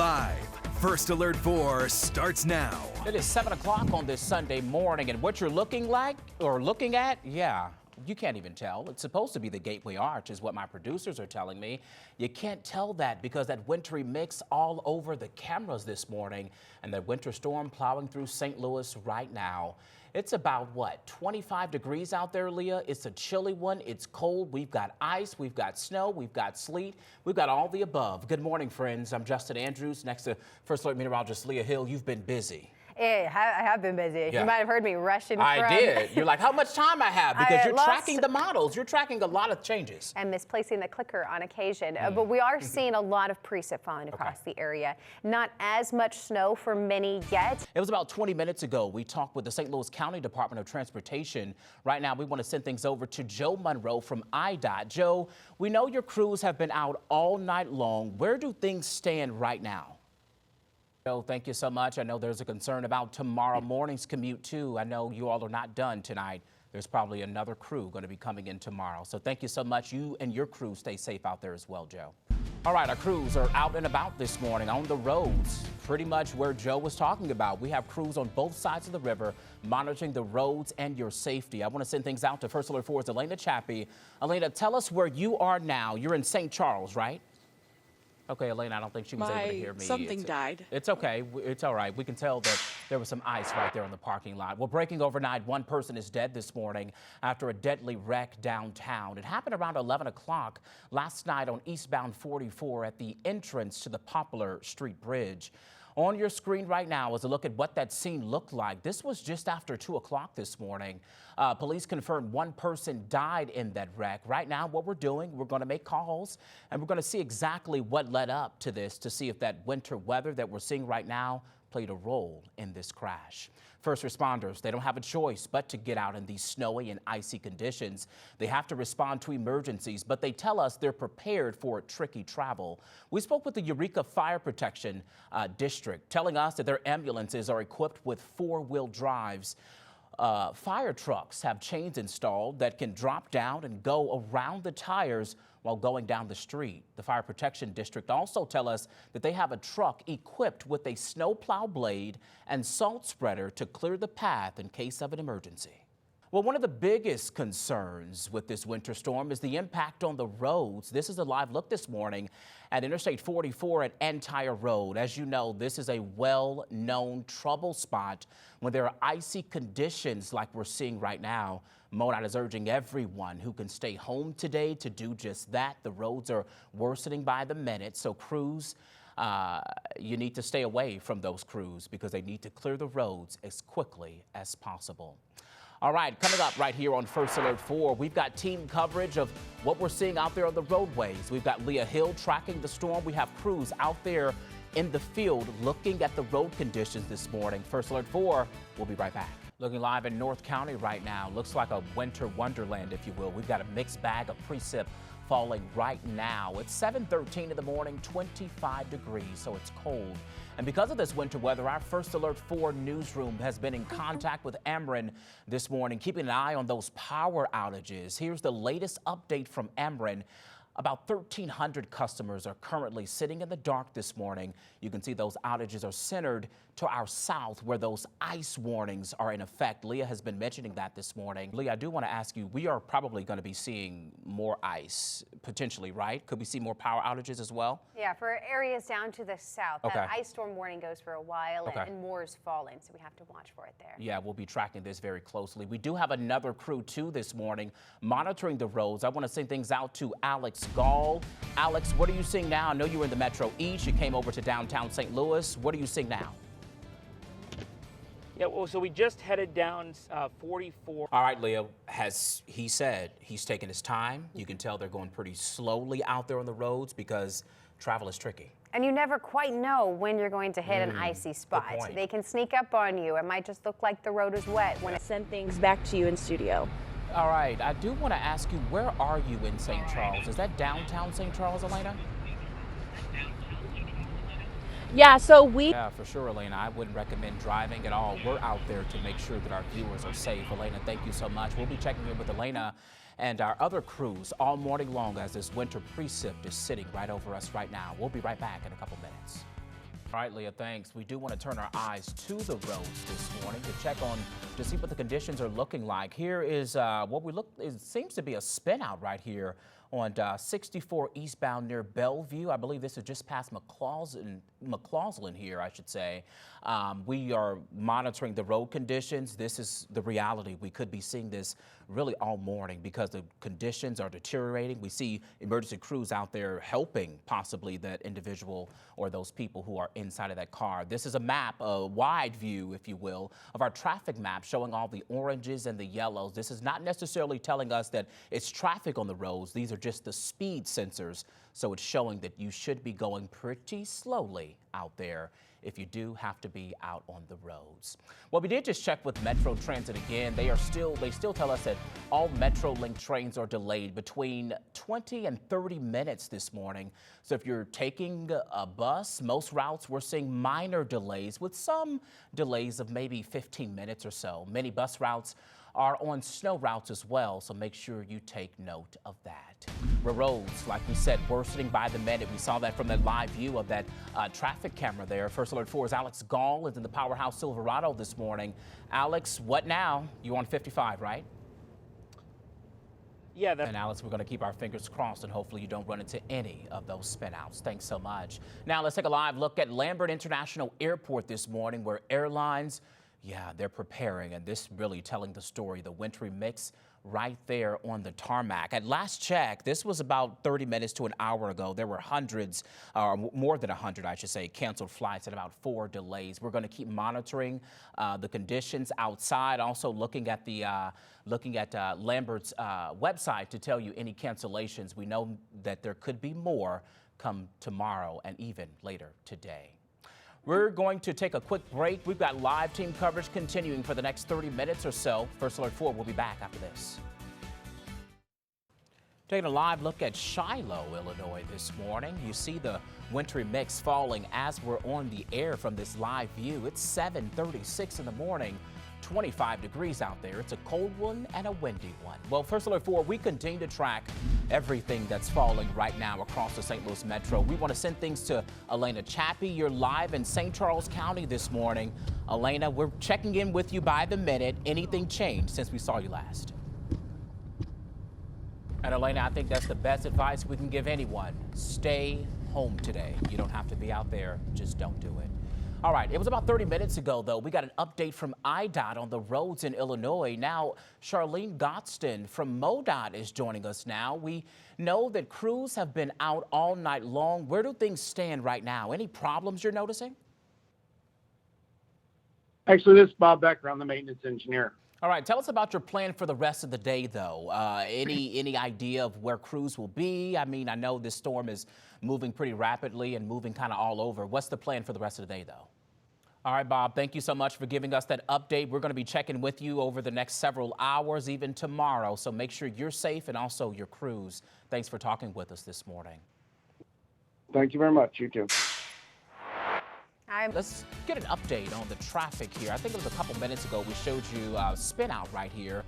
Live, First Alert 4 starts now. It is 7 o'clock on this Sunday morning, and what you're looking at, yeah, you can't even tell. It's supposed to be the Gateway Arch, is what my producers are telling me. You can't tell that because that wintry mix all over the cameras this morning, and that winter storm plowing through St. Louis right now. It's about, what, 25 degrees out there, Leah? It's a chilly one. It's cold. We've got ice. We've got snow. We've got sleet. We've got all the above. Good morning, friends. I'm Justin Andrews, next to First Alert Meteorologist Leah Hill. You've been busy. I have been busy. Yeah. You might have heard me rushing I did. You're like, how much time I have? Because you're tracking the models. You're tracking a lot of changes. And misplacing the clicker on occasion. But we are seeing a lot of precip falling across the area. Not as much snow for many yet. It was about 20 minutes ago. We talked with the St. Louis County Department of Transportation. Right now, we want to send things over to Joe Monroe from IDOT. Joe, we know your crews have been out all night long. Where do things stand right now? Joe, thank you so much. I know there's a concern about tomorrow morning's commute, too. I know you all are not done tonight. There's probably another crew going to be coming in tomorrow. So thank you so much. You and your crew stay safe out there as well, Joe. All right, our crews are out and about this morning on the roads, pretty much where Joe was talking about. We have crews on both sides of the river monitoring the roads and your safety. I want to send things out to First Alert 4's Elena Chappie. Elena, tell us where you are now. You're in St. Charles, right? Okay, Elena, I don't think she was able to hear me. Something died. It's okay. It's all right. We can tell that there was some ice right there in the parking lot. Well, breaking overnight, one person is dead this morning after a deadly wreck downtown. It happened around 11 o'clock last night on eastbound 44 at the entrance to the Poplar Street Bridge. On your screen right now is a look at what that scene looked like. This was just after 2 o'clock this morning. Police confirmed one person died in that wreck. Right now, what we're doing, we're going to make calls, and we're going to see exactly what led up to this to see if that winter weather that we're seeing right now played a role in this crash. First responders, they don't have a choice but to get out in these snowy and icy conditions. They have to respond to emergencies, but they tell us they're prepared for tricky travel. We spoke with the Eureka Fire Protection District, telling us that their ambulances are equipped with four-wheel drives. Fire trucks have chains installed that can drop down and go around the tires while going down the street. The Fire Protection District also tell us that they have a truck equipped with a snowplow blade and salt spreader to clear the path in case of an emergency. Well, one of the biggest concerns with this winter storm is the impact on the roads. This is a live look this morning at Interstate 44 at Antire Road. As you know, this is a well-known trouble spot when there are icy conditions like we're seeing right now. MoDOT is urging everyone who can stay home today to do just that. The roads are worsening by the minute, so crews, you need to stay away from those crews because they need to clear the roads as quickly as possible. All right, coming up right here on First Alert 4, we've got team coverage of what we're seeing out there on the roadways. We've got Leah Hill tracking the storm. We have crews out there in the field looking at the road conditions this morning. First Alert 4, we'll be right back. Looking live in North County right now. Looks like a winter wonderland, if you will. We've got a mixed bag of precip falling right now. It's 7:13 in the morning, 25 degrees, so it's cold. And because of this winter weather, our First Alert 4 newsroom has been in contact with Ameren this morning, keeping an eye on those power outages. Here's the latest update from Ameren. About 1,300 customers are currently sitting in the dark this morning. You can see those outages are centered to our south where those ice warnings are in effect. Leah has been mentioning that this morning. Leah, I do want to ask you, we are probably going to be seeing more ice potentially, right? Could we see more power outages as well? Yeah, for areas down to the south, that ice storm warning goes for a while and more is falling, so we have to watch for it there. Yeah, we'll be tracking this very closely. We do have another crew too this morning monitoring the roads. I want to send things out to Alex Gall. Alex, what are you seeing now? I know you were in the Metro East. You came over to downtown St. Louis. What are you seeing now? Yeah, well, so we just headed down 44. All right, Leah, as he said, he's taking his time. You can tell they're going pretty slowly out there on the roads because travel is tricky. And you never quite know when you're going to hit an icy spot. They can sneak up on you. It might just look like the road is wet when Send things back to you in studio. All right, I do want to ask you, where are you in St. Charles? Is that downtown St. Charles, Elena? Yeah, so Yeah, for sure, Elena. I wouldn't recommend driving at all. We're out there to make sure that our viewers are safe. Elena, thank you so much. We'll be checking in with Elena and our other crews all morning long as this winter precip is sitting right over us right now. We'll be right back in a couple minutes. All right, Leah, thanks. We do want to turn our eyes to the roads this morning to see what the conditions are looking like. Here is it seems to be a spin out right here on 64 eastbound near Bellevue. I believe this is just past McCausland here, I should say. We are monitoring the road conditions. This is the reality. We could be seeing this really all morning because the conditions are deteriorating. We see emergency crews out there helping possibly that individual or those people who are inside of that car. This is a map, a wide view, if you will, of our traffic map showing all the oranges and the yellows. This is not necessarily telling us that it's traffic on the roads. These are just the speed sensors. So it's showing that you should be going pretty slowly out there if you do have to be out on the roads. Well, we did just check with Metro Transit again. They still tell us that all Metrolink trains are delayed between 20 and 30 minutes this morning. So if you're taking a bus, most routes we're seeing minor delays with some delays of maybe 15 minutes or so. Many bus routes are on snow routes as well, so make sure you take note of that. Roads, like we said, worsening by the minute. We saw that from that live view of that traffic camera there. First Alert 4's Alex Gall is in the Powerhouse Silverado this morning. Alex, what now? You on 55, right? Yeah. And Alex, we're going to keep our fingers crossed and hopefully you don't run into any of those spinouts. Thanks so much. Now let's take a live look at Lambert International Airport this morning, where airlines, they're preparing, and this really telling the story. The wintry mix right there on the tarmac. At last check, this was about 30 minutes to an hour ago. There were hundreds, or more than 100, I should say, canceled flights and about 4 delays. We're going to keep monitoring the conditions outside. Also looking at the Lambert's website to tell you any cancellations. We know that there could be more come tomorrow and even later today. We're going to take a quick break. We've got live team coverage continuing for the next 30 minutes or so. First Alert 4 will be back after this. Taking a live look at Shiloh, Illinois this morning. You see the wintry mix falling as we're on the air from this live view. It's 7:36 in the morning. 25 degrees out there. It's a cold one and a windy one. Well, First Alert 4, we continue to track everything that's falling right now across the St. Louis Metro. We want to send things to Elena Chappie. You're live in St. Charles County this morning. Elena, we're checking in with you by the minute. Anything changed since we saw you last? And Elena, I think that's the best advice we can give anyone. Stay home today. You don't have to be out there. Just don't do it. All right, it was about 30 minutes ago, though. We got an update from IDOT on the roads in Illinois. Now, Charlene Gotston from MoDOT is joining us now. We know that crews have been out all night long. Where do things stand right now? Any problems you're noticing? Actually, this is Bob Becker. I'm the maintenance engineer. All right, tell us about your plan for the rest of the day, though. Any idea of where crews will be? I mean, I know this storm is moving pretty rapidly and moving kind of all over. What's the plan for the rest of the day, though? All right, Bob, thank you so much for giving us that update. We're going to be checking with you over the next several hours, even tomorrow. So make sure you're safe and also your crews. Thanks for talking with us this morning. Thank you very much. You too. Let's get an update on the traffic here. I think it was a couple minutes ago we showed you a spin out right here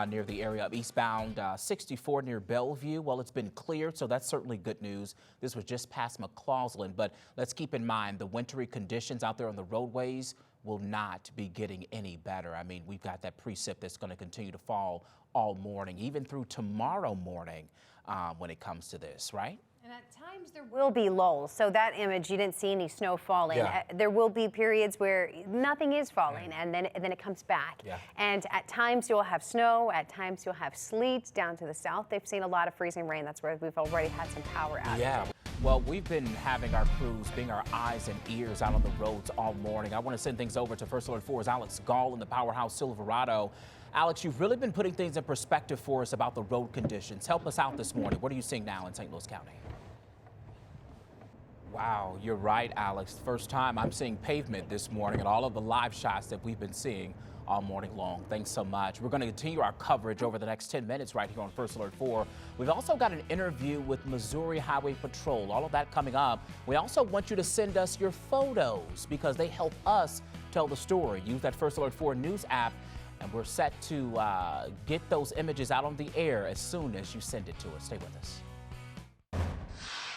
near the area of eastbound 64 near Bellevue. Well, it's been cleared, so that's certainly good news. This was just past McCausland, but let's keep in mind the wintry conditions out there on the roadways will not be getting any better. I mean, we've got that precip that's going to continue to fall all morning, even through tomorrow morning when it comes to this, right? And at times there will be lulls. So that image, you didn't see any snow falling. Yeah. There will be periods where nothing is falling, and then it comes back. Yeah. And at times you'll have snow. At times you'll have sleet down to the south. They've seen a lot of freezing rain. That's where we've already had some power outages. Yeah. Well, we've been having our crews being our eyes and ears out on the roads all morning. I want to send things over to First Alert 4's Alex Gall in the Powerhouse Silverado. Alex, you've really been putting things in perspective for us about the road conditions. Help us out this morning. What are you seeing now in St. Louis County? Wow, you're right, Alex. First time I'm seeing pavement this morning and all of the live shots that we've been seeing all morning long. Thanks so much. We're going to continue our coverage over the next 10 minutes right here on First Alert 4. We've also got an interview with Missouri Highway Patrol. All of that coming up. We also want you to send us your photos because they help us tell the story. Use that First Alert 4 news app, and we're set to get those images out on the air as soon as you send it to us. Stay with us.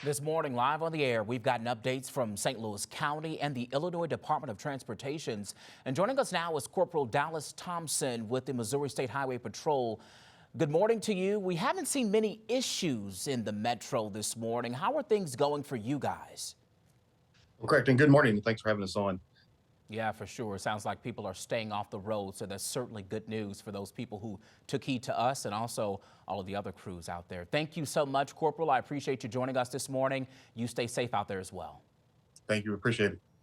This morning, live on the air, we've gotten updates from St. Louis County and the Illinois Department of Transportation. And joining us now is Corporal Dallas Thompson with the Missouri State Highway Patrol. Good morning to you. We haven't seen many issues in the metro this morning. How are things going for you guys? Well, correct, and good morning. Thanks for having us on. Yeah, for sure. It sounds like people are staying off the road, so that's certainly good news for those people who took heed to us and also all of the other crews out there. Thank you so much, Corporal. I appreciate you joining us this morning. You stay safe out there as well. Thank you. Appreciate it.